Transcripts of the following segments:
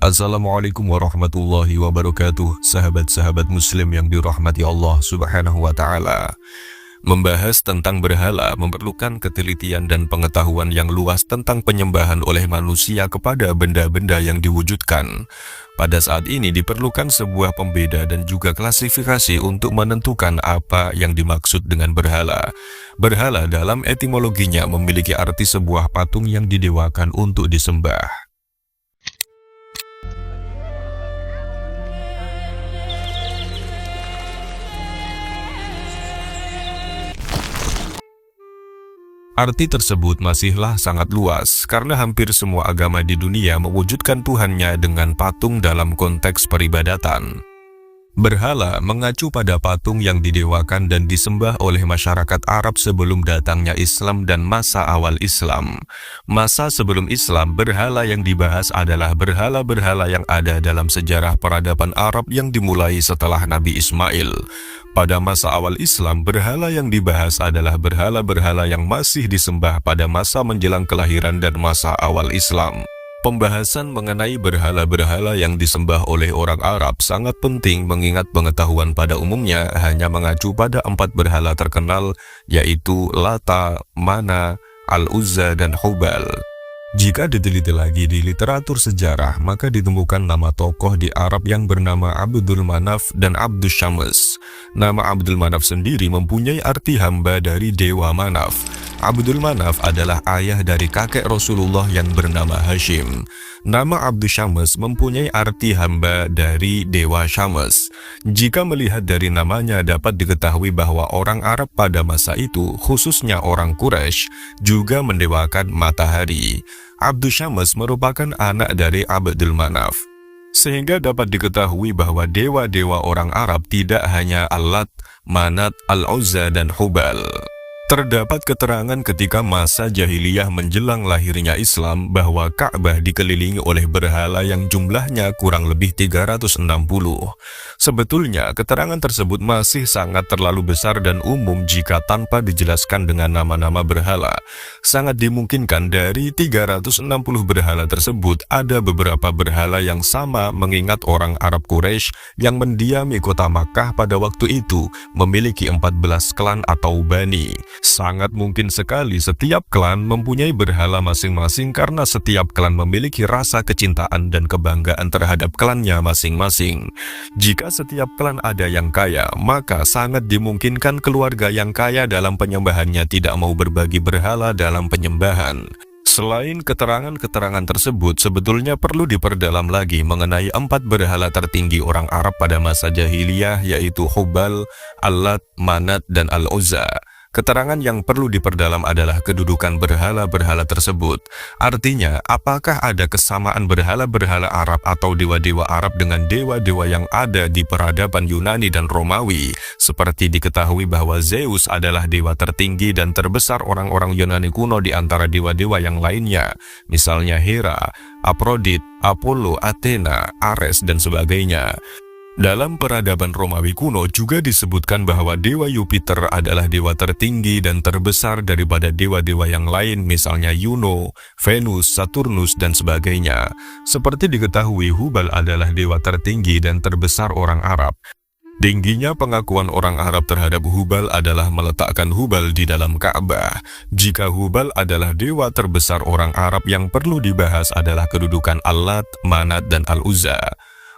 Assalamualaikum warahmatullahi wabarakatuh, sahabat-sahabat muslim yang dirahmati Allah subhanahu wa ta'ala. Membahas tentang berhala memerlukan ketelitian dan pengetahuan yang luas tentang penyembahan oleh manusia kepada benda-benda yang diwujudkan. Pada saat ini diperlukan sebuah pembeda dan juga klasifikasi untuk menentukan apa yang dimaksud dengan berhala. Berhala dalam etimologinya memiliki arti sebuah patung yang didewakan untuk disembah. Arti tersebut masihlah sangat luas, karena hampir semua agama di dunia mewujudkan Tuhannya dengan patung dalam konteks peribadatan. Berhala mengacu pada patung yang didewakan dan disembah oleh masyarakat Arab sebelum datangnya Islam dan masa awal Islam. Masa sebelum Islam, berhala yang dibahas adalah berhala-berhala yang ada dalam sejarah peradaban Arab yang dimulai setelah Nabi Ismail. Pada masa awal Islam, berhala yang dibahas adalah berhala-berhala yang masih disembah pada masa menjelang kelahiran dan masa awal Islam. Pembahasan mengenai berhala-berhala yang disembah oleh orang Arab sangat penting mengingat pengetahuan pada umumnya hanya mengacu pada 4 berhala terkenal, yaitu Lata, Mana, Al-Uzza, dan Hubal. Jika diteliti lagi di literatur sejarah, maka ditemukan nama tokoh di Arab yang bernama Abdul Manaf dan Abdus Syams. Nama Abdul Manaf sendiri mempunyai arti hamba dari Dewa Manaf. Abdul Manaf adalah ayah dari kakek Rasulullah yang bernama Hashim. Nama Abdus Syams mempunyai arti hamba dari Dewa Syams. Jika melihat dari namanya dapat diketahui bahwa orang Arab pada masa itu, khususnya orang Quraisy, juga mendewakan matahari. Abdus Syams merupakan anak dari Abdul Manaf. Sehingga dapat diketahui bahwa dewa-dewa orang Arab tidak hanya Al-Lat, Manat, Al-Uzza, dan Hubal. Terdapat keterangan ketika masa jahiliyah menjelang lahirnya Islam bahwa Ka'bah dikelilingi oleh berhala yang jumlahnya kurang lebih 360. Sebetulnya keterangan tersebut masih sangat terlalu besar dan umum jika tanpa dijelaskan dengan nama-nama berhala. Sangat dimungkinkan dari 360 berhala tersebut ada beberapa berhala yang sama mengingat orang Arab Quraisy yang mendiami kota Makkah pada waktu itu memiliki 14 klan atau bani. Sangat mungkin sekali setiap klan mempunyai berhala masing-masing karena setiap klan memiliki rasa kecintaan dan kebanggaan terhadap klannya masing-masing. Jika setiap klan ada yang kaya, maka sangat dimungkinkan keluarga yang kaya dalam penyembahannya tidak mau berbagi berhala dalam penyembahan. Selain keterangan-keterangan tersebut, sebetulnya perlu diperdalam lagi mengenai 4 berhala tertinggi orang Arab pada masa jahiliyah, yaitu Hubal, Al-Lat, Manat, dan Al-Uzza. Keterangan yang perlu diperdalam adalah kedudukan berhala-berhala tersebut. Artinya, apakah ada kesamaan berhala-berhala Arab atau dewa-dewa Arab dengan dewa-dewa yang ada di peradaban Yunani dan Romawi? Seperti diketahui bahwa Zeus adalah dewa tertinggi dan terbesar orang-orang Yunani kuno di antara dewa-dewa yang lainnya. Misalnya Hera, Aphrodite, Apollo, Athena, Ares, dan sebagainya. Dalam peradaban Romawi kuno juga disebutkan bahwa dewa Jupiter adalah dewa tertinggi dan terbesar daripada dewa-dewa yang lain, misalnya Juno, Venus, Saturnus, dan sebagainya. Seperti diketahui, Hubal adalah dewa tertinggi dan terbesar orang Arab. Tingginya pengakuan orang Arab terhadap Hubal adalah meletakkan Hubal di dalam Ka'bah. Jika Hubal adalah dewa terbesar orang Arab, yang perlu dibahas adalah kedudukan Al-Lat, Manat, dan Al-Uzza.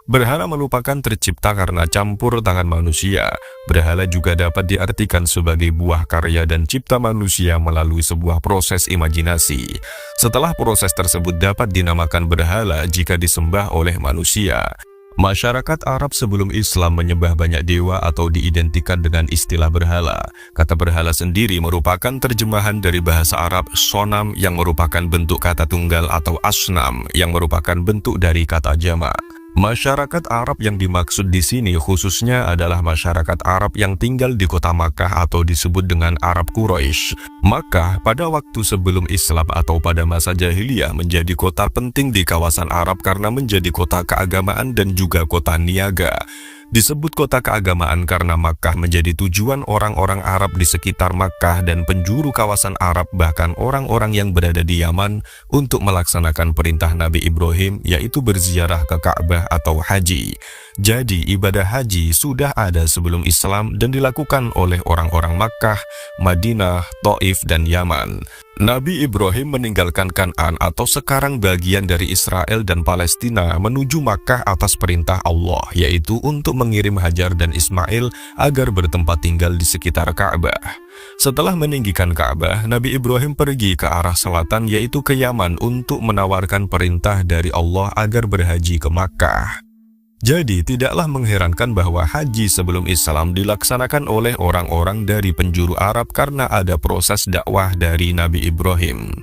Berhala merupakan tercipta karena campur tangan manusia. Berhala juga dapat diartikan sebagai buah karya dan cipta manusia melalui sebuah proses imajinasi. Setelah proses tersebut dapat dinamakan berhala jika disembah oleh manusia. Masyarakat Arab sebelum Islam menyembah banyak dewa atau diidentikan dengan istilah berhala. Kata berhala sendiri merupakan terjemahan dari bahasa Arab sonam yang merupakan bentuk kata tunggal atau asnam yang merupakan bentuk dari kata jamak. Masyarakat Arab yang dimaksud di sini khususnya adalah masyarakat Arab yang tinggal di kota Makkah atau disebut dengan Arab Quraisy. Makkah pada waktu sebelum Islam atau pada masa jahiliyah menjadi kota penting di kawasan Arab karena menjadi kota keagamaan dan juga kota niaga. Disebut kota keagamaan karena Makkah menjadi tujuan orang-orang Arab di sekitar Makkah dan penjuru kawasan Arab, bahkan orang-orang yang berada di Yaman untuk melaksanakan perintah Nabi Ibrahim, yaitu berziarah ke Ka'bah atau haji. Jadi ibadah haji sudah ada sebelum Islam dan dilakukan oleh orang-orang Makkah, Madinah, Taif, dan Yaman. Nabi Ibrahim meninggalkan Kan'an atau sekarang bagian dari Israel dan Palestina menuju Makkah atas perintah Allah, yaitu untuk mengirim Hajar dan Ismail agar bertempat tinggal di sekitar Ka'bah. Setelah meninggikan Ka'bah, Nabi Ibrahim pergi ke arah selatan, yaitu ke Yaman, untuk menawarkan perintah dari Allah agar berhaji ke Makkah. Jadi tidaklah mengherankan bahwa haji sebelum Islam dilaksanakan oleh orang-orang dari penjuru Arab karena ada proses dakwah dari Nabi Ibrahim.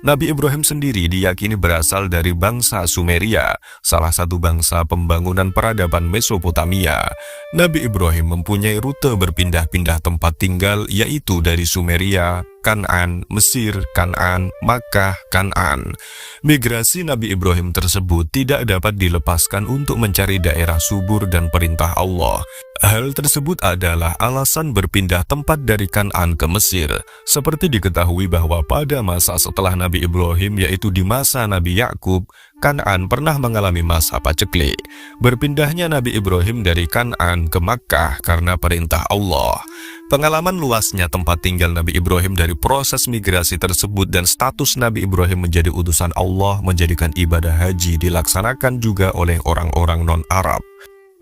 Nabi Ibrahim sendiri diyakini berasal dari bangsa Sumeria, salah satu bangsa pembangunan peradaban Mesopotamia. Nabi Ibrahim mempunyai rute berpindah-pindah tempat tinggal, yaitu dari Sumeria, Kan'an, Mesir, Kan'an, Makkah, Kan'an. Migrasi Nabi Ibrahim tersebut tidak dapat dilepaskan untuk mencari daerah subur dan perintah Allah. Hal tersebut adalah alasan berpindah tempat dari Kan'an ke Mesir. Seperti diketahui bahwa pada masa setelah Nabi Ibrahim, yaitu di masa Nabi Yakub, Kan'an pernah mengalami masa paceklik. Berpindahnya Nabi Ibrahim dari Kan'an ke Makkah karena perintah Allah. Pengalaman luasnya tempat tinggal Nabi Ibrahim dari proses migrasi tersebut dan status Nabi Ibrahim menjadi utusan Allah menjadikan ibadah haji dilaksanakan juga oleh orang-orang non-Arab.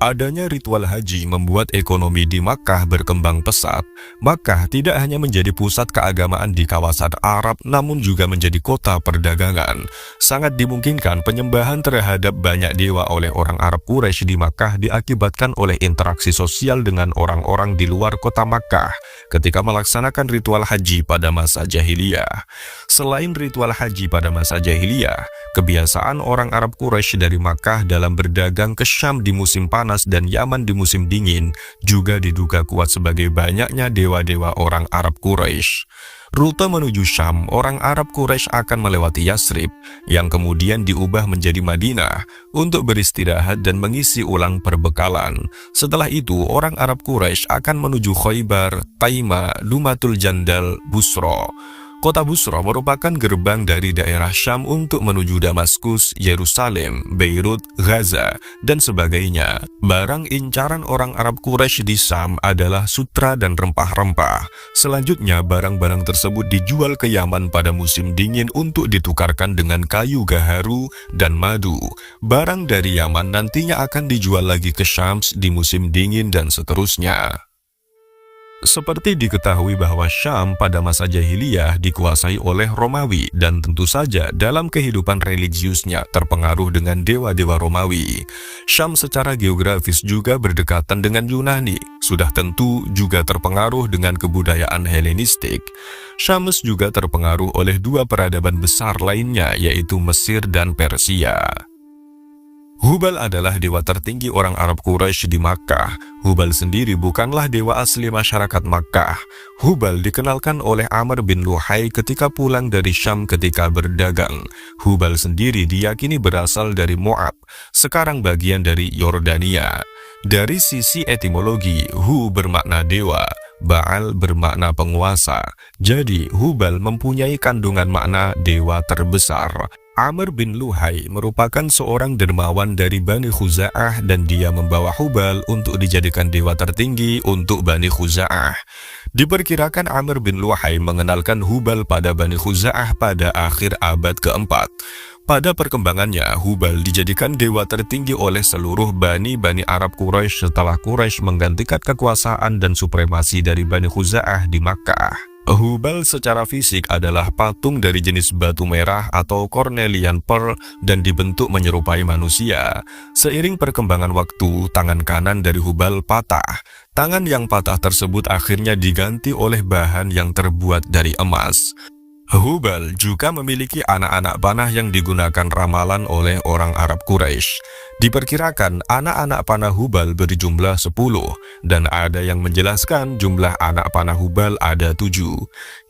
Adanya ritual haji membuat ekonomi di Makkah berkembang pesat. Makkah tidak hanya menjadi pusat keagamaan di kawasan Arab, namun juga menjadi kota perdagangan. Sangat dimungkinkan penyembahan terhadap banyak dewa oleh orang Arab Quraisy di Makkah diakibatkan oleh interaksi sosial dengan orang-orang di luar kota Makkah ketika melaksanakan ritual haji pada masa jahiliyah. Selain ritual haji pada masa jahiliyah, kebiasaan orang Arab Quraisy dari Makkah dalam berdagang ke Syam di musim panas dan Yaman di musim dingin juga diduga kuat sebagai banyaknya dewa-dewa orang Arab Quraisy. Rute menuju Syam, orang Arab Quraisy akan melewati Yasrib, yang kemudian diubah menjadi Madinah untuk beristirahat dan mengisi ulang perbekalan. Setelah itu, orang Arab Quraisy akan menuju Khaybar, Taima, Lumatul Jandal, Busra. Kota Busra merupakan gerbang dari daerah Syam untuk menuju Damaskus, Yerusalem, Beirut, Gaza, dan sebagainya. Barang incaran orang Arab Quraisy di Syam adalah sutra dan rempah-rempah. Selanjutnya, barang-barang tersebut dijual ke Yaman pada musim dingin untuk ditukarkan dengan kayu gaharu dan madu. Barang dari Yaman nantinya akan dijual lagi ke Syams di musim dingin dan seterusnya. Seperti diketahui bahwa Syam pada masa jahiliyah dikuasai oleh Romawi dan tentu saja dalam kehidupan religiusnya terpengaruh dengan dewa-dewa Romawi. Syam secara geografis juga berdekatan dengan Yunani, sudah tentu juga terpengaruh dengan kebudayaan Helenistik. Syams juga terpengaruh oleh dua peradaban besar lainnya, yaitu Mesir dan Persia. Hubal adalah dewa tertinggi orang Arab Quraisy di Makkah. Hubal sendiri bukanlah dewa asli masyarakat Makkah. Hubal dikenalkan oleh Amr bin Luhai ketika pulang dari Syam ketika berdagang. Hubal sendiri diyakini berasal dari Moab, sekarang bagian dari Yordania. Dari sisi etimologi, Hu bermakna dewa, Baal bermakna penguasa. Jadi, Hubal mempunyai kandungan makna dewa terbesar. Amr bin Luhai merupakan seorang dermawan dari Bani Khuza'ah dan dia membawa Hubal untuk dijadikan dewa tertinggi untuk Bani Khuza'ah. Diperkirakan Amr bin Luhai mengenalkan Hubal pada Bani Khuza'ah pada akhir abad keempat. Pada perkembangannya, Hubal dijadikan dewa tertinggi oleh seluruh Bani Arab Quraisy setelah Quraisy menggantikan kekuasaan dan supremasi dari Bani Khuza'ah di Makkah. Hubal secara fisik adalah patung dari jenis batu merah atau cornelian pearl dan dibentuk menyerupai manusia. Seiring perkembangan waktu, tangan kanan dari Hubal patah. Tangan yang patah tersebut akhirnya diganti oleh bahan yang terbuat dari emas. Hubal juga memiliki anak-anak panah yang digunakan ramalan oleh orang Arab Quraisy. Diperkirakan anak-anak panah Hubal berjumlah 10, dan ada yang menjelaskan jumlah anak panah Hubal ada 7.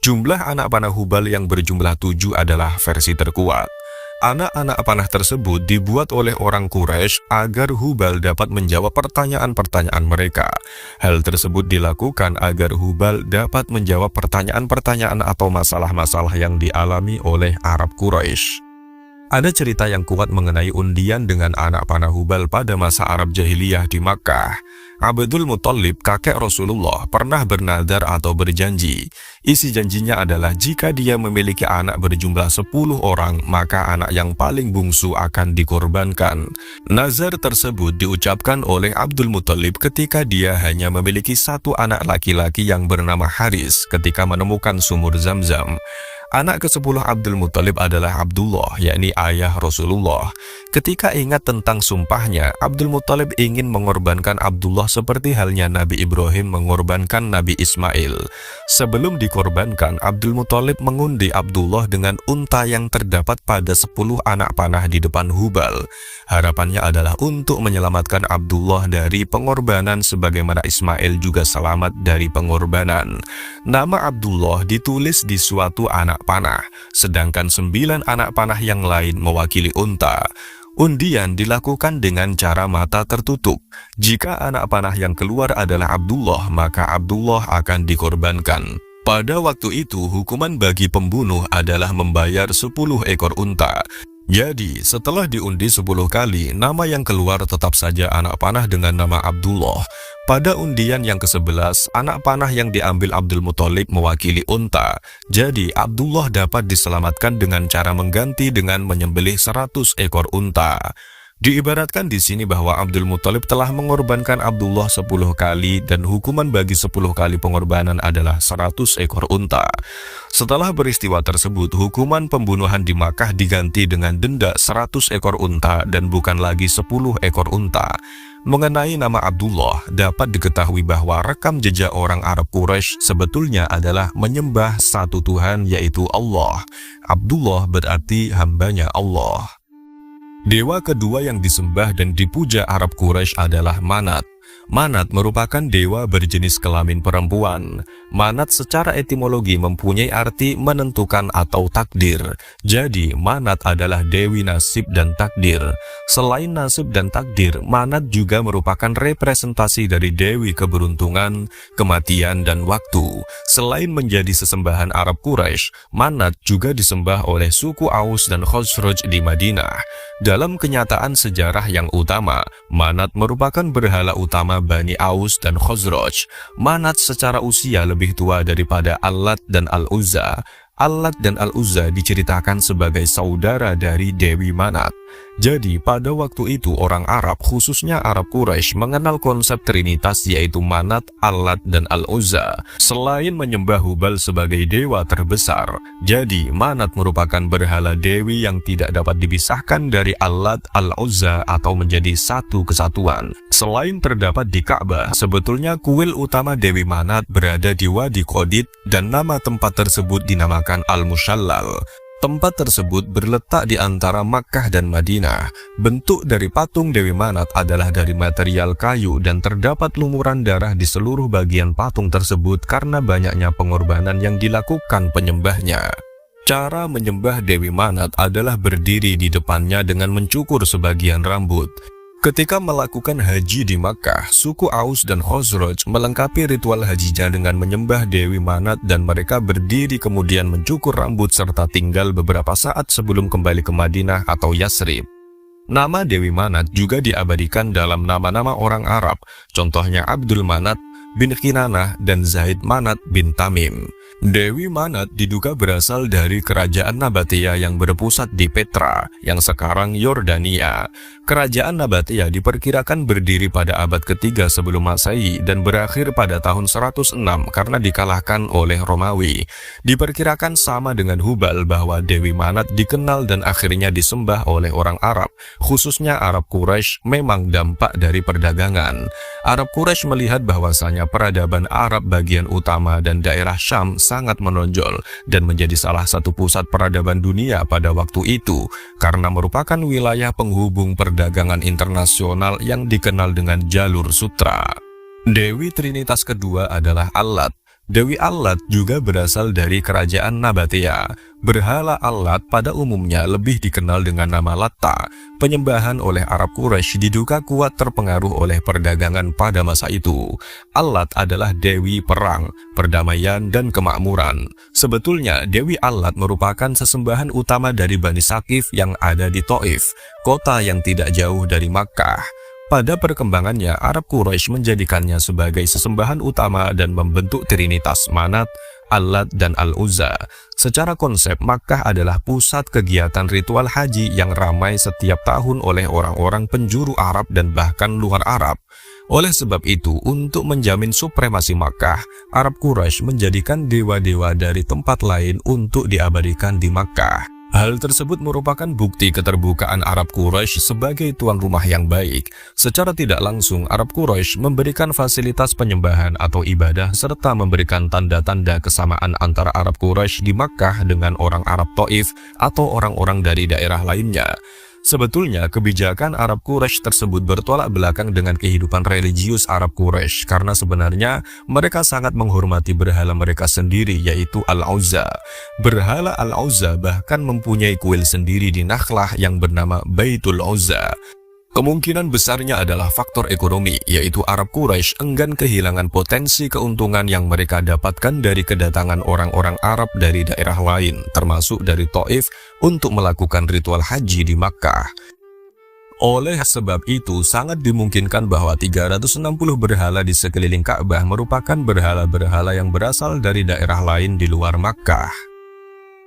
Jumlah anak panah Hubal yang berjumlah 7 adalah versi terkuat. Anak-anak panah tersebut dibuat oleh orang Quraisy agar Hubal dapat menjawab pertanyaan-pertanyaan mereka. Hal tersebut dilakukan agar Hubal dapat menjawab pertanyaan-pertanyaan atau masalah-masalah yang dialami oleh Arab Quraisy. Ada cerita yang kuat mengenai undian dengan anak panah Hubal pada masa Arab Jahiliyah di Makkah. Abdul Muthalib, kakek Rasulullah, pernah bernadar atau berjanji. Isi janjinya adalah jika dia memiliki anak berjumlah 10 orang, maka anak yang paling bungsu akan dikorbankan. Nazar tersebut diucapkan oleh Abdul Muthalib ketika dia hanya memiliki satu anak laki-laki yang bernama Haris ketika menemukan sumur Zamzam. Anak ke-10 Abdul Muthalib adalah Abdullah, yakni ayah Rasulullah. Ketika ingat tentang sumpahnya, Abdul Muthalib ingin mengorbankan Abdullah seperti halnya Nabi Ibrahim mengorbankan Nabi Ismail. Sebelum dikorbankan, Abdul Muthalib mengundi Abdullah dengan unta yang terdapat pada 10 anak panah di depan Hubal. Harapannya adalah untuk menyelamatkan Abdullah dari pengorbanan sebagaimana Ismail juga selamat dari pengorbanan. Nama Abdullah ditulis di suatu anak panah, sedangkan 9 anak panah yang lain mewakili unta. Undian dilakukan dengan cara mata tertutup. Jika anak panah yang keluar adalah Abdullah, maka Abdullah akan dikorbankan. Pada waktu itu, hukuman bagi pembunuh adalah membayar 10 ekor unta. Jadi, setelah diundi 10 kali, nama yang keluar tetap saja anak panah dengan nama Abdullah. Pada undian yang ke-11, anak panah yang diambil Abdul Muthalib mewakili unta. Jadi, Abdullah dapat diselamatkan dengan cara mengganti dengan menyembelih 100 ekor unta. Diibaratkan di sini bahwa Abdul Muthalib telah mengorbankan Abdullah 10 kali dan hukuman bagi 10 kali pengorbanan adalah 100 ekor unta. Setelah peristiwa tersebut, hukuman pembunuhan di Makkah diganti dengan denda 100 ekor unta dan bukan lagi 10 ekor unta. Mengenai nama Abdullah, dapat diketahui bahwa rekam jejak orang Arab Quraisy sebetulnya adalah menyembah satu Tuhan, yaitu Allah. Abdullah berarti hambanya Allah. Dewa kedua yang disembah dan dipuja Arab Quraisy adalah Manat. Manat merupakan dewa berjenis kelamin perempuan. Manat secara etimologi mempunyai arti menentukan atau takdir. Jadi, Manat adalah dewi nasib dan takdir. Selain nasib dan takdir, Manat juga merupakan representasi dari dewi keberuntungan, kematian, dan waktu. Selain menjadi sesembahan Arab Quraisy, Manat juga disembah oleh suku Aus dan Khazraj di Madinah. Dalam kenyataan sejarah yang utama, Manat merupakan berhala utama Bani Aus dan Khazraj. Manat secara usia lebih tua daripada Al-Lat dan Al-Uzza. Al-Lat dan Al-Uzza diceritakan sebagai saudara dari Dewi Manat. Jadi, pada waktu itu orang Arab, khususnya Arab Quraisy, mengenal konsep Trinitas yaitu Manat, Al-Lat, dan Al-Uzza. Selain menyembah Hubal sebagai dewa terbesar, jadi Manat merupakan berhala dewi yang tidak dapat dipisahkan dari Al-Lat, Al-Uzza atau menjadi satu kesatuan. Selain terdapat di Ka'bah, sebetulnya kuil utama Dewi Manat berada di Wadi Qadid dan nama tempat tersebut dinamakan Al-Mushallal. Tempat tersebut berletak di antara Makkah dan Madinah. Bentuk dari patung Dewi Manat adalah dari material kayu dan terdapat lumuran darah di seluruh bagian patung tersebut karena banyaknya pengorbanan yang dilakukan penyembahnya. Cara menyembah Dewi Manat adalah berdiri di depannya dengan mencukur sebagian rambut. Ketika melakukan haji di Makkah, suku Aus dan Khazraj melengkapi ritual hajinya dengan menyembah Dewi Manat dan mereka berdiri kemudian mencukur rambut serta tinggal beberapa saat sebelum kembali ke Madinah atau Yasrib. Nama Dewi Manat juga diabadikan dalam nama-nama orang Arab, contohnya Abdul Manat bin Kinanah dan Zaid Manat bin Tamim. Dewi Manat diduga berasal dari kerajaan Nabatea yang berpusat di Petra, yang sekarang Yordania. Kerajaan Nabatea diperkirakan berdiri pada abad ketiga sebelum Masehi dan berakhir pada tahun 106 karena dikalahkan oleh Romawi. Diperkirakan sama dengan Hubal bahwa Dewi Manat dikenal dan akhirnya disembah oleh orang Arab, khususnya Arab Quraisy, memang dampak dari perdagangan. Arab Quraisy melihat bahwasanya peradaban Arab bagian utama dan daerah Syam sangat menonjol dan menjadi salah satu pusat peradaban dunia pada waktu itu karena merupakan wilayah penghubung perdagangan internasional yang dikenal dengan jalur sutra. Dewi Trinitas kedua adalah Al-Lat. Dewi Allat juga berasal dari kerajaan Nabatea. Berhala Allat pada umumnya lebih dikenal dengan nama Latta. Penyembahan oleh Arab Quraisy diduga kuat terpengaruh oleh perdagangan pada masa itu. Allat adalah dewi perang, perdamaian, dan kemakmuran. Sebetulnya Dewi Allat merupakan sesembahan utama dari Bani Saqif yang ada di Thaif, kota yang tidak jauh dari Makkah. Pada perkembangannya, Arab Quraisy menjadikannya sebagai sesembahan utama dan membentuk trinitas Manat, Allat, dan Al-Uzza. Secara konsep, Makkah adalah pusat kegiatan ritual haji yang ramai setiap tahun oleh orang-orang penjuru Arab dan bahkan luar Arab. Oleh sebab itu, untuk menjamin supremasi Makkah, Arab Quraisy menjadikan dewa-dewa dari tempat lain untuk diabadikan di Makkah. Hal tersebut merupakan bukti keterbukaan Arab Quraisy sebagai tuan rumah yang baik. Secara tidak langsung, Arab Quraisy memberikan fasilitas penyembahan atau ibadah serta memberikan tanda-tanda kesamaan antara Arab Quraisy di Makkah dengan orang Arab Thaif atau orang-orang dari daerah lainnya. Sebetulnya, kebijakan Arab Quraisy tersebut bertolak belakang dengan kehidupan religius Arab Quraisy karena sebenarnya mereka sangat menghormati berhala mereka sendiri, yaitu Al-Uzza. Berhala Al-Uzza bahkan mempunyai kuil sendiri di Nakhlah yang bernama Baitul Uzza. Kemungkinan besarnya adalah faktor ekonomi, yaitu Arab Quraisy enggan kehilangan potensi keuntungan yang mereka dapatkan dari kedatangan orang-orang Arab dari daerah lain, termasuk dari Thaif, untuk melakukan ritual haji di Makkah. Oleh sebab itu, sangat dimungkinkan bahwa 360 berhala di sekeliling Ka'bah merupakan berhala-berhala yang berasal dari daerah lain di luar Makkah.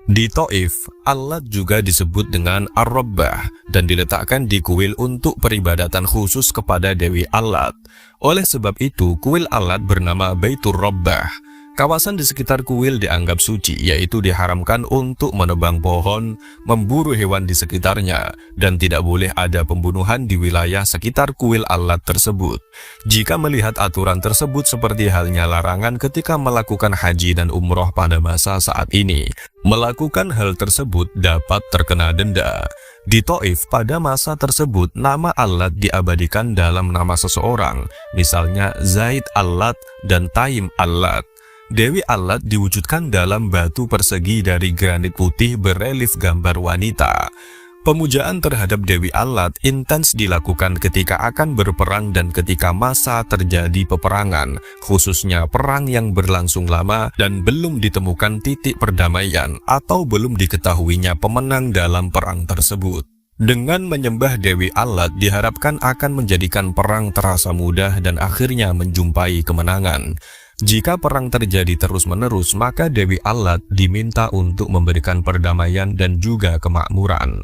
Di Thaif, Allat juga disebut dengan Ar-Rabbah dan diletakkan di kuil untuk peribadatan khusus kepada Dewi Allat. Oleh sebab itu, kuil Allat bernama Baitur Rabbah. Kawasan di sekitar kuil dianggap suci, yaitu diharamkan untuk menebang pohon, memburu hewan di sekitarnya, dan tidak boleh ada pembunuhan di wilayah sekitar kuil Allat tersebut. Jika melihat aturan tersebut seperti halnya larangan ketika melakukan haji dan umroh pada masa saat ini, melakukan hal tersebut dapat terkena denda. Di Thaif pada masa tersebut, nama Allat diabadikan dalam nama seseorang, misalnya Zaid Allat dan Taim Allat. Dewi Allat diwujudkan dalam batu persegi dari granit putih berelief gambar wanita. Pemujaan terhadap Dewi Allat intens dilakukan ketika akan berperang dan ketika masa terjadi peperangan, khususnya perang yang berlangsung lama dan belum ditemukan titik perdamaian atau belum diketahuinya pemenang dalam perang tersebut. Dengan menyembah Dewi Allat diharapkan akan menjadikan perang terasa mudah dan akhirnya menjumpai kemenangan. Jika perang terjadi terus-menerus, maka Dewi Allat diminta untuk memberikan perdamaian dan juga kemakmuran.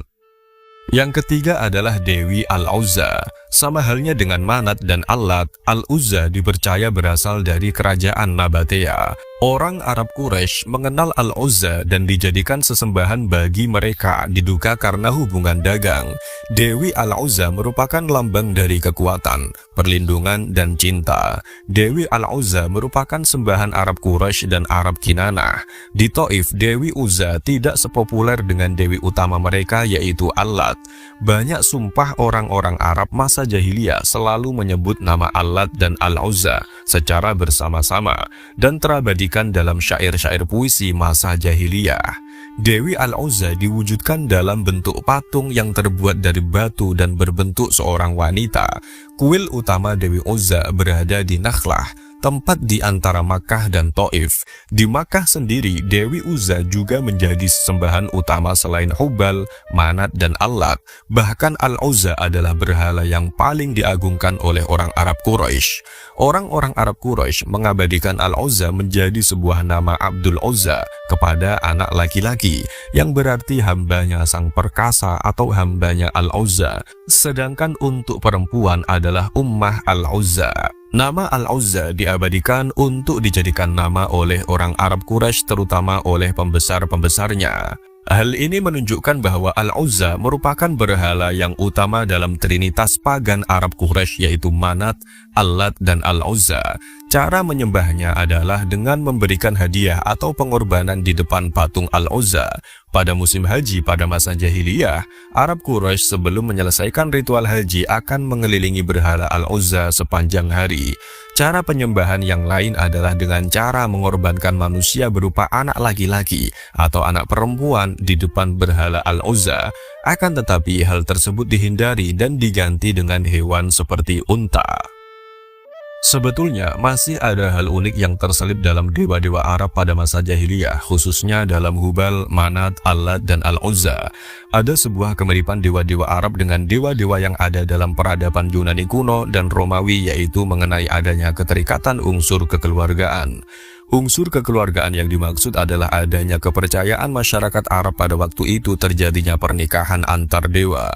Yang ketiga adalah Dewi Al-Uzza. Sama halnya dengan Manat dan Allat, Al-Uzza dipercaya berasal dari kerajaan Nabatea. Orang Arab Quraisy mengenal Al-Uzza dan dijadikan sesembahan bagi mereka diduga karena hubungan dagang. Dewi Al-Uzza merupakan lambang dari kekuatan, perlindungan, dan cinta. Dewi Al-Uzza merupakan sembahan Arab Quraisy dan Arab Kinanah. Di Thaif, Dewi Uzza tidak sepopuler dengan dewi utama mereka yaitu Allat. Banyak sumpah orang-orang Arab masa jahiliyah selalu menyebut nama Allat dan Al-Uzza secara bersama-sama dan terabadikan dalam syair-syair puisi masa jahiliyah. Dewi Al-Uzza diwujudkan dalam bentuk patung yang terbuat dari batu dan berbentuk seorang wanita. Kuil utama Dewi Uzza berada di Nakhlah, tempat di antara Makkah dan Thaif. Di Makkah sendiri, Dewi Uzza juga menjadi sembahan utama selain Hubal, Manat, dan Allat. Bahkan Al-Uzza adalah berhala yang paling diagungkan oleh orang Arab Quraisy. Orang-orang Arab Quraisy mengabadikan Al-Uzza menjadi sebuah nama Abdul Uzza kepada anak laki-laki, yang berarti hambanya sang perkasa atau hambanya Al-Uzza. Sedangkan untuk perempuan adalah Ummah Al-Uzza. Nama Al-Uzza diabadikan untuk dijadikan nama oleh orang Arab Quraisy, terutama oleh pembesar-pembesarnya. Hal ini menunjukkan bahwa Al-Uzza merupakan berhala yang utama dalam trinitas pagan Arab Quraisy yaitu Manat, Allat, dan Al-Uzza. Cara menyembahnya adalah dengan memberikan hadiah atau pengorbanan di depan patung Al-Uzza. Pada musim haji pada masa jahiliyah, Arab Quraisy sebelum menyelesaikan ritual haji akan mengelilingi berhala Al-Uzza sepanjang hari. Cara penyembahan yang lain adalah dengan cara mengorbankan manusia berupa anak laki-laki atau anak perempuan di depan berhala Al-Uzza. Akan tetapi hal tersebut dihindari dan diganti dengan hewan seperti unta. Sebetulnya masih ada hal unik yang terselip dalam dewa-dewa Arab pada masa jahiliyah, khususnya dalam Hubal, Manat, Allat, dan Al-Uzza. Ada sebuah kemiripan dewa-dewa Arab dengan dewa-dewa yang ada dalam peradaban Yunani kuno dan Romawi, yaitu mengenai adanya keterikatan unsur kekeluargaan. Unsur kekeluargaan yang dimaksud adalah adanya kepercayaan masyarakat Arab pada waktu itu terjadinya pernikahan antar dewa.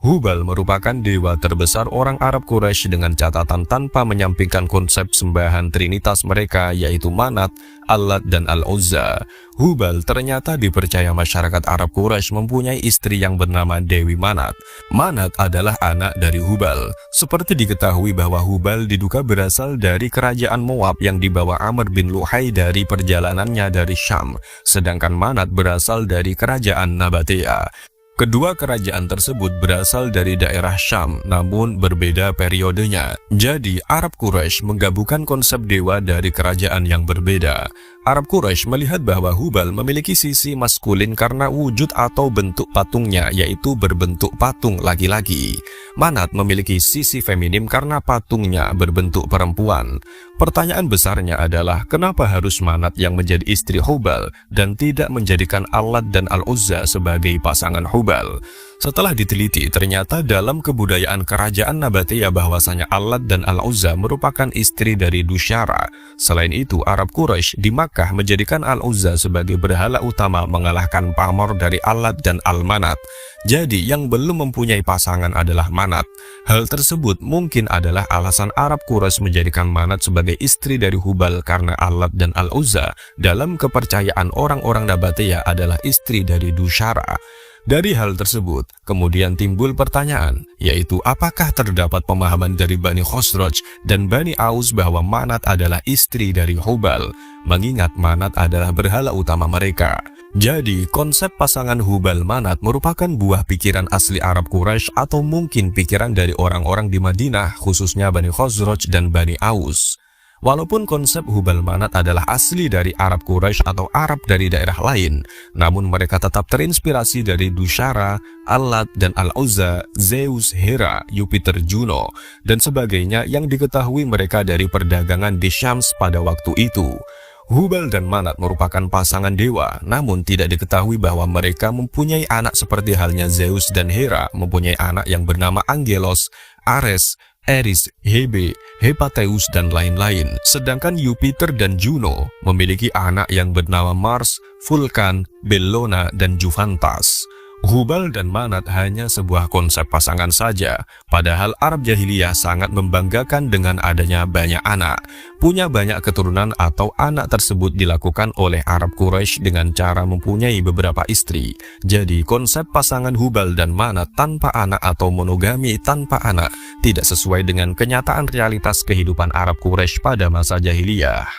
Hubal merupakan dewa terbesar orang Arab Quraisy dengan catatan tanpa menyampingkan konsep sembahan trinitas mereka, yaitu Manat, Allat, dan Al-Uzza. Hubal ternyata dipercaya masyarakat Arab Quraisy mempunyai istri yang bernama Dewi Manat. Manat adalah anak dari Hubal. Seperti diketahui bahwa Hubal diduga berasal dari kerajaan Moab yang dibawa Amr bin Luhai dari perjalanannya dari Syam, sedangkan Manat berasal dari kerajaan Nabatea. Kedua kerajaan tersebut berasal dari daerah Syam, namun berbeda periodenya. Jadi, Arab Quraisy menggabungkan konsep dewa dari kerajaan yang berbeda. Arab Quraisy melihat bahwa Hubal memiliki sisi maskulin karena wujud atau bentuk patungnya, yaitu berbentuk patung laki-laki. Manat memiliki sisi feminim karena patungnya berbentuk perempuan. Pertanyaan besarnya adalah, kenapa harus Manat yang menjadi istri Hubal dan tidak menjadikan Allat dan Al-Uzza sebagai pasangan Hubal? Setelah diteliti, ternyata dalam kebudayaan kerajaan Nabatea bahwasanya Allat dan Al-Uzza merupakan istri dari Dusyara. Selain itu, Arab Quraisy di Makkah menjadikan Al-Uzza sebagai berhala utama mengalahkan pamor dari Allat dan Al-Manat. Jadi, yang belum mempunyai pasangan adalah Manat. Hal tersebut mungkin adalah alasan Arab Quraisy menjadikan Manat sebagai istri dari Hubal karena Allat dan Al-Uzza dalam kepercayaan orang-orang Nabatea adalah istri dari Dusyara. Dari hal tersebut, kemudian timbul pertanyaan, yaitu apakah terdapat pemahaman dari Bani Khosraj dan Bani Aus bahwa Manat adalah istri dari Hubal, mengingat Manat adalah berhala utama mereka. Jadi, konsep pasangan Hubal-Manat merupakan buah pikiran asli Arab Quraisy atau mungkin pikiran dari orang-orang di Madinah, khususnya Bani Khosraj dan Bani Aus. Walaupun konsep Hubal-Manat adalah asli dari Arab Quraisy atau Arab dari daerah lain, namun mereka tetap terinspirasi dari Dusyara, Allat, dan Al-Uzza, Zeus, Hera, Jupiter, Juno, dan sebagainya yang diketahui mereka dari perdagangan di Syams pada waktu itu. Hubal dan Manat merupakan pasangan dewa, namun tidak diketahui bahwa mereka mempunyai anak seperti halnya Zeus dan Hera mempunyai anak yang bernama Angelos, Ares, Eris, Hebe, Hephaestus, dan lain-lain. Sedangkan Jupiter dan Juno memiliki anak yang bernama Mars, Vulkan, Bellona, dan Juventas. Hubal dan Manat hanya sebuah konsep pasangan saja, padahal Arab jahiliyah sangat membanggakan dengan adanya banyak anak. Punya banyak keturunan atau anak tersebut dilakukan oleh Arab Quraisy dengan cara mempunyai beberapa istri. Jadi konsep pasangan Hubal dan Manat tanpa anak atau monogami tanpa anak tidak sesuai dengan kenyataan realitas kehidupan Arab Quraisy pada masa jahiliyah.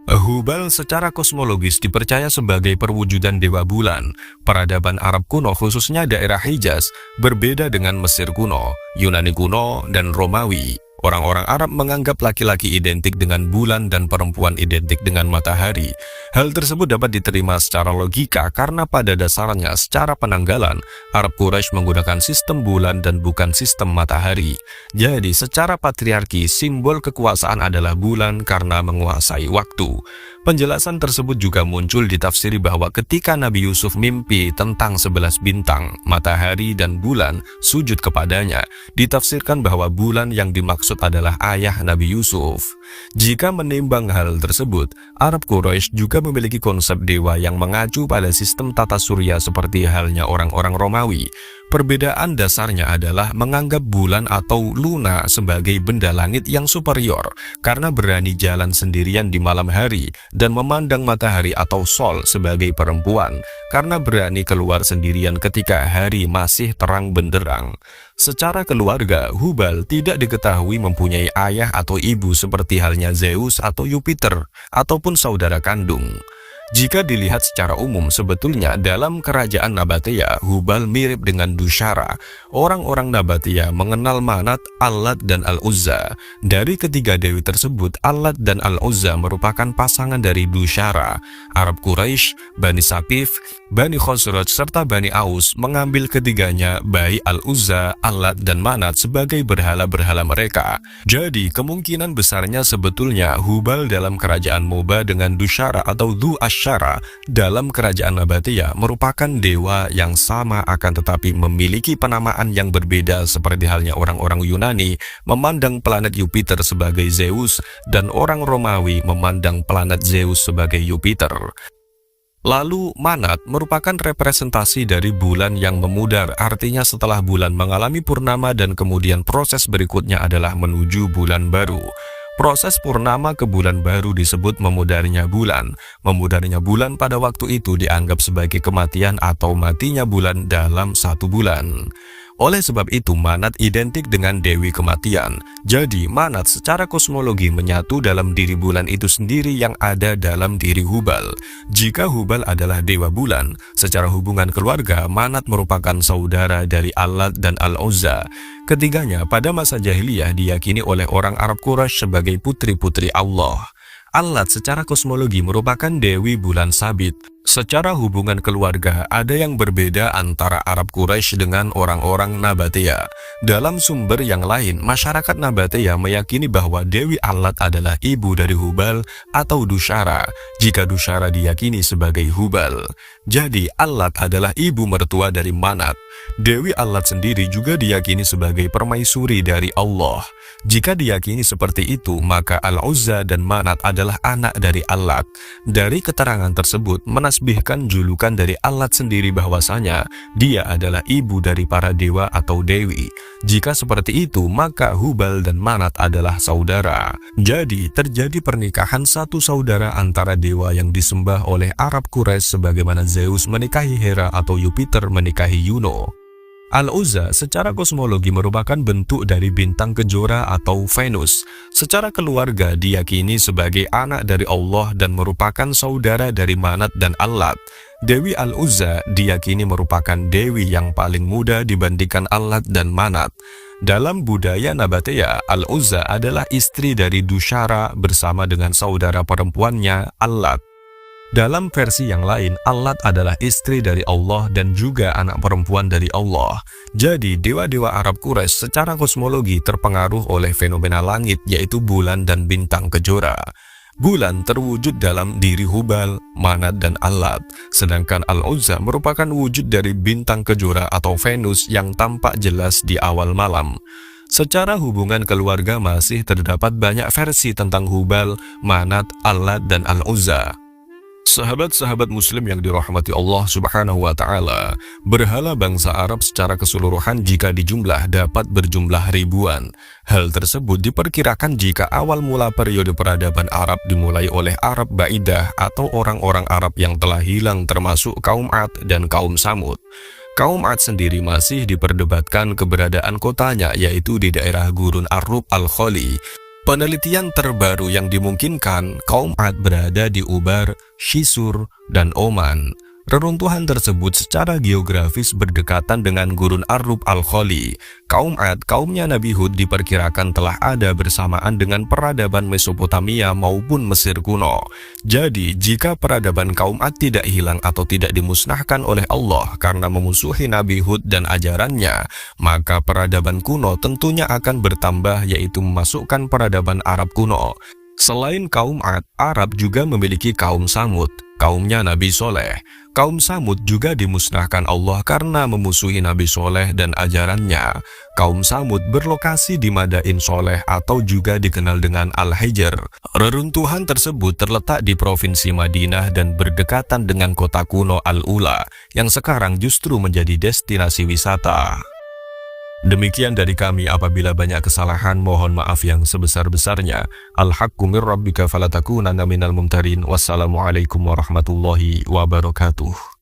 Hubal secara kosmologis dipercaya sebagai perwujudan dewa bulan. Peradaban Arab kuno khususnya daerah Hijaz berbeda dengan Mesir kuno, Yunani kuno, dan Romawi. Orang-orang Arab menganggap laki-laki identik dengan bulan dan perempuan identik dengan matahari. Hal tersebut dapat diterima secara logika karena pada dasarnya secara penanggalan, Arab Quraisy menggunakan sistem bulan dan bukan sistem matahari. Jadi secara patriarki, simbol kekuasaan adalah bulan karena menguasai waktu. Penjelasan tersebut juga muncul ditafsiri bahwa ketika Nabi Yusuf mimpi tentang 11 bintang, matahari dan bulan sujud kepadanya, ditafsirkan bahwa bulan yang dimaksud adalah ayah Nabi Yusuf. Jika menimbang hal tersebut, Arab Quraisy juga memiliki konsep dewa yang mengacu pada sistem tata surya seperti halnya orang-orang Romawi. Perbedaan dasarnya adalah menganggap bulan atau Luna sebagai benda langit yang superior karena berani jalan sendirian di malam hari, dan memandang matahari atau Sol sebagai perempuan karena berani keluar sendirian ketika hari masih terang benderang. Secara keluarga, Hubal tidak diketahui mempunyai ayah atau ibu seperti halnya Zeus atau Jupiter, ataupun saudara kandung. Jika dilihat secara umum, sebetulnya dalam kerajaan Nabatea, Hubal mirip dengan Dushara. Orang-orang Nabatea mengenal Manat, Allat, dan Al-Uzza. Dari ketiga dewi tersebut, Allat dan Al-Uzza merupakan pasangan dari Dushara. Arab Quraisy, Bani Saqif, Bani Khosraj, serta Bani Aus mengambil ketiganya, baik Al-Uzza, Allat, dan Manat sebagai berhala-berhala mereka. Jadi, kemungkinan besarnya sebetulnya Hubal dalam kerajaan Moba dengan Dushara atau Du Ashara dalam kerajaan Nabatea merupakan dewa yang sama, akan tetapi memiliki penamaan yang berbeda, seperti halnya orang-orang Yunani memandang planet Jupiter sebagai Zeus dan orang Romawi memandang planet Zeus sebagai Jupiter. Lalu Manat merupakan representasi dari bulan yang memudar, artinya setelah bulan mengalami purnama dan kemudian proses berikutnya adalah menuju bulan baru. Proses purnama ke bulan baru disebut memudarnya bulan. Memudarnya bulan pada waktu itu dianggap sebagai kematian atau matinya bulan dalam satu bulan. Oleh sebab itu, Manat identik dengan Dewi Kematian. Jadi, Manat secara kosmologi menyatu dalam diri bulan itu sendiri yang ada dalam diri Hubal. Jika Hubal adalah dewa bulan, secara hubungan keluarga, Manat merupakan saudara dari Allat dan Al-Uzza. Ketiganya pada masa jahiliyah diyakini oleh orang Arab Quraisy sebagai putri-putri Allah. Allat secara kosmologi merupakan dewi bulan sabit. Secara hubungan keluarga, ada yang berbeda antara Arab Quraisy dengan orang-orang Nabatea. Dalam sumber yang lain, masyarakat Nabatea meyakini bahwa Dewi Allat adalah ibu dari Hubal atau Dushara, jika Dushara diyakini sebagai Hubal. Jadi, Allat adalah ibu mertua dari Manat. Dewi Allat sendiri juga diyakini sebagai permaisuri dari Allah. Jika diyakini seperti itu, maka Al-Uzza dan Manat adalah anak dari Allat. Dari keterangan tersebut, menasbihkan julukan dari Allat sendiri bahwasanya dia adalah ibu dari para dewa atau dewi. Jika seperti itu, maka Hubal dan Manat adalah saudara. Jadi, terjadi pernikahan satu saudara antara dewa yang disembah oleh Arab Quraisy sebagaimana Zeus menikahi Hera atau Jupiter menikahi Juno. Al-Uzza secara kosmologi merupakan bentuk dari bintang kejora atau Venus. Secara keluarga diyakini sebagai anak dari Allah dan merupakan saudara dari Manat dan Allat. Dewi Al-Uzza diyakini merupakan dewi yang paling muda dibandingkan Allat dan Manat. Dalam budaya Nabatea, Al-Uzza adalah istri dari Dushara bersama dengan saudara perempuannya Allat. Dalam versi yang lain, Allat adalah istri dari Allah dan juga anak perempuan dari Allah. Jadi, dewa-dewa Arab Quraisy secara kosmologi terpengaruh oleh fenomena langit, yaitu bulan dan bintang kejora. Bulan terwujud dalam diri Hubal, Manat, dan Allat, sedangkan Al-Uzza merupakan wujud dari bintang kejora atau Venus yang tampak jelas di awal malam. Secara hubungan keluarga masih terdapat banyak versi tentang Hubal, Manat, Allat, dan Al-Uzza. Sahabat-sahabat muslim yang dirahmati Allah subhanahu wa ta'ala, berhala bangsa Arab secara keseluruhan jika dijumlah dapat berjumlah ribuan. Hal tersebut diperkirakan jika awal mula periode peradaban Arab dimulai oleh Arab Ba'idah atau orang-orang Arab yang telah hilang, termasuk kaum Ad dan kaum Samud. Kaum Ad sendiri masih diperdebatkan keberadaan kotanya, yaitu di daerah Gurun Ar-Rub Al-Khali. Penelitian terbaru yang dimungkinkan kaum Ad berada di Ubar, Shisur, dan Oman. Reruntuhan tersebut secara geografis berdekatan dengan Gurun Ar-Rub Al-Khali. Kaum Ad, kaumnya Nabi Hud, diperkirakan telah ada bersamaan dengan peradaban Mesopotamia maupun Mesir kuno. Jadi, jika peradaban kaum Ad tidak hilang atau tidak dimusnahkan oleh Allah karena memusuhi Nabi Hud dan ajarannya, maka peradaban kuno tentunya akan bertambah, yaitu memasukkan peradaban Arab kuno. Selain kaum Ad, Arab juga memiliki kaum Samud, kaumnya Nabi Soleh. Kaum Samud juga dimusnahkan Allah karena memusuhi Nabi Soleh dan ajarannya. Kaum Samud berlokasi di Madain Soleh atau juga dikenal dengan Al-Hijr. Reruntuhan tersebut terletak di Provinsi Madinah dan berdekatan dengan kota kuno Al-Ula, yang sekarang justru menjadi destinasi wisata. Demikian dari kami, apabila banyak kesalahan mohon maaf yang sebesar-besarnya. Al-haqqu mir rabbika falatakunanna minal mumtarin. Wassalamualaikum warahmatullahi wabarakatuh.